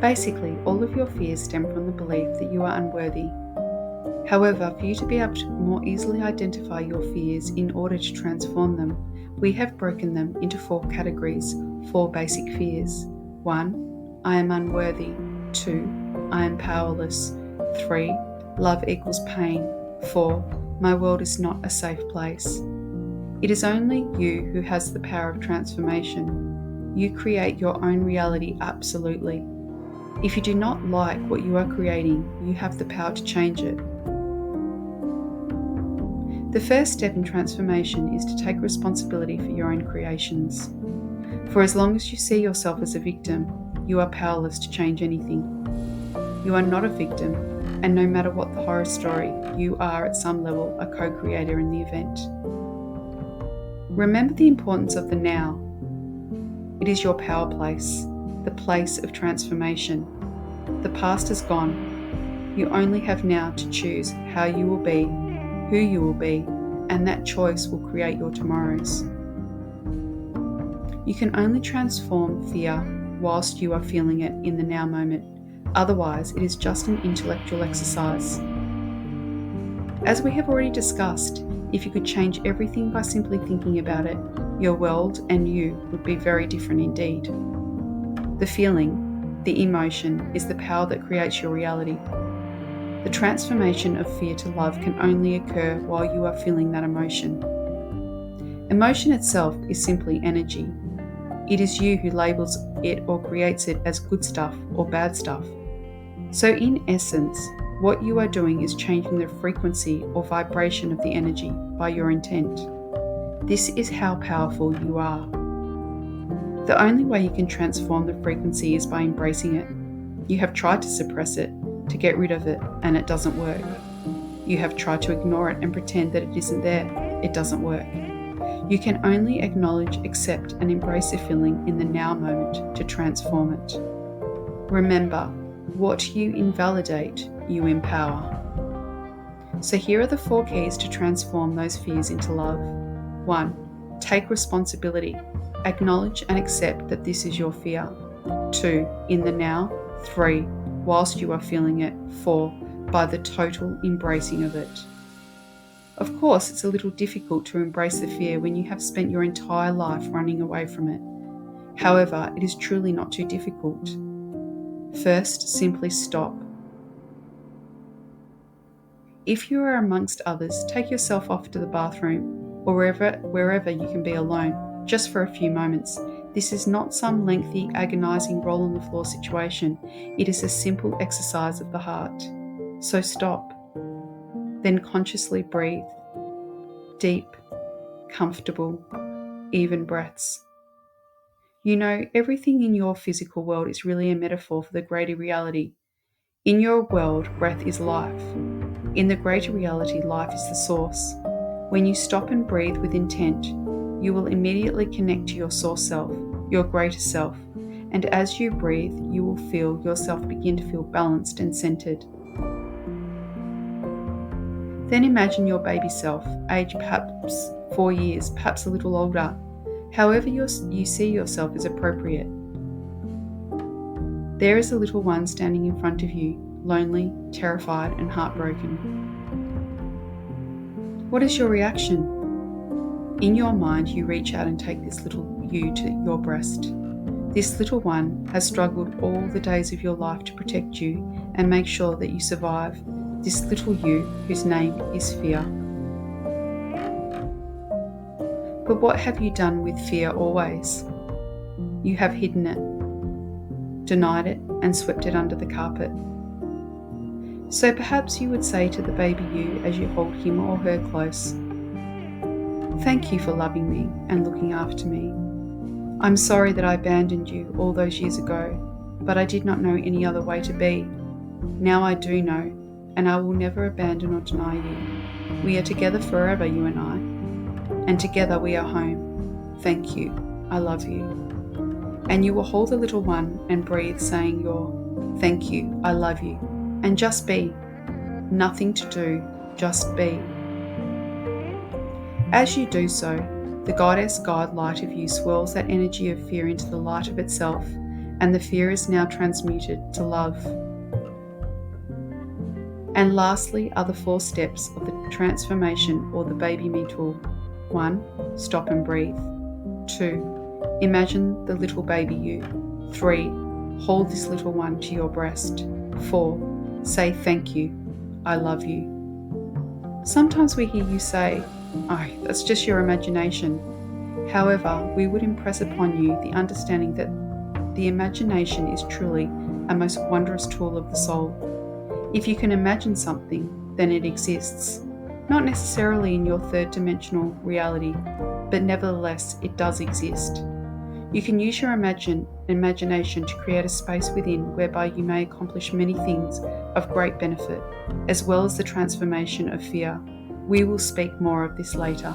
Basically, all of your fears stem from the belief that you are unworthy. However, for you to be able to more easily identify your fears in order to transform them, we have broken them into 4 categories, 4 basic fears. 1. I am unworthy. 2. I am powerless. 3. Love equals pain. 4. My world is not a safe place. It is only you who has the power of transformation. You create your own reality absolutely. If you do not like what you are creating, you have the power to change it. The first step in transformation is to take responsibility for your own creations. For as long as you see yourself as a victim, you are powerless to change anything. You are not a victim, and no matter what the horror story, you are at some level a co-creator in the event. Remember the importance of the now. It is your power place, the place of transformation. The past is gone. You only have now to choose how you will be, who you will be, and that choice will create your tomorrows. You can only transform fear whilst you are feeling it in the now moment. Otherwise, it is just an intellectual exercise. As we have already discussed, if you could change everything by simply thinking about it, your world and you would be very different indeed. The feeling, the emotion, is the power that creates your reality. The transformation of fear to love can only occur while you are feeling that emotion. Emotion itself is simply energy. It is you who labels it or creates it as good stuff or bad stuff. So in essence, what you are doing is changing the frequency or vibration of the energy by your intent. This is how powerful you are. The only way you can transform the frequency is by embracing it. You have tried to suppress it, to get rid of it, and it doesn't work. You have tried to ignore it and pretend that it isn't there. It doesn't work. You can only acknowledge, accept, and embrace a feeling in the now moment to transform it. Remember, what you invalidate, you empower. So here are the 4 keys to transform those fears into love. 1. Take responsibility. Acknowledge and accept that this is your fear. 2. In the now. 3. Whilst you are feeling it. 4. By the total embracing of it. Of course, it's a little difficult to embrace the fear when you have spent your entire life running away from it. However, it is truly not too difficult. First, simply stop. If you are amongst others, take yourself off to the bathroom or wherever you can be alone, just for a few moments. This is not some lengthy, agonizing roll on the floor situation. It is a simple exercise of the heart. So stop. Then consciously breathe. Deep, comfortable, even breaths. You know, everything in your physical world is really a metaphor for the greater reality. In your world, breath is life. In the greater reality, life is the source. When you stop and breathe with intent, you will immediately connect to your source self, your greater self, and as you breathe, you will feel yourself begin to feel balanced and centered. Then imagine your baby self, aged perhaps 4 years, perhaps a little older. However you see yourself is appropriate. There is a little one standing in front of you, lonely, terrified, and heartbroken. What is your reaction? In your mind, you reach out and take this little you to your breast. This little one has struggled all the days of your life to protect you and make sure that you survive. This little you, whose name is fear. But what have you done with fear always? You have hidden it, denied it, and swept it under the carpet. So perhaps you would say to the baby you as you hold him or her close, "Thank you for loving me and looking after me. I'm sorry that I abandoned you all those years ago, but I did not know any other way to be. Now I do know, and I will never abandon or deny you. We are together forever, you and I, and together we are home. Thank you. I love you." And you will hold the little one and breathe, saying your "Thank you, I love you," and just be. Nothing to do, just be. As you do so, the goddess God light of you swirls that energy of fear into the light of itself, and the fear is now transmuted to love. And lastly are the 4 steps of the transformation or the baby me tool. 1. Stop and breathe. 2. Imagine the little baby you. 3. Hold this little one to your breast. 4. Say thank you. I love you. Sometimes we hear you say, "Oh, that's just your imagination." However, we would impress upon you the understanding that the imagination is truly a most wondrous tool of the soul. If you can imagine something, then it exists. Not necessarily in your third dimensional reality, but nevertheless it does exist. You can use your imagination to create a space within whereby you may accomplish many things of great benefit, as well as the transformation of fear. We will speak more of this later.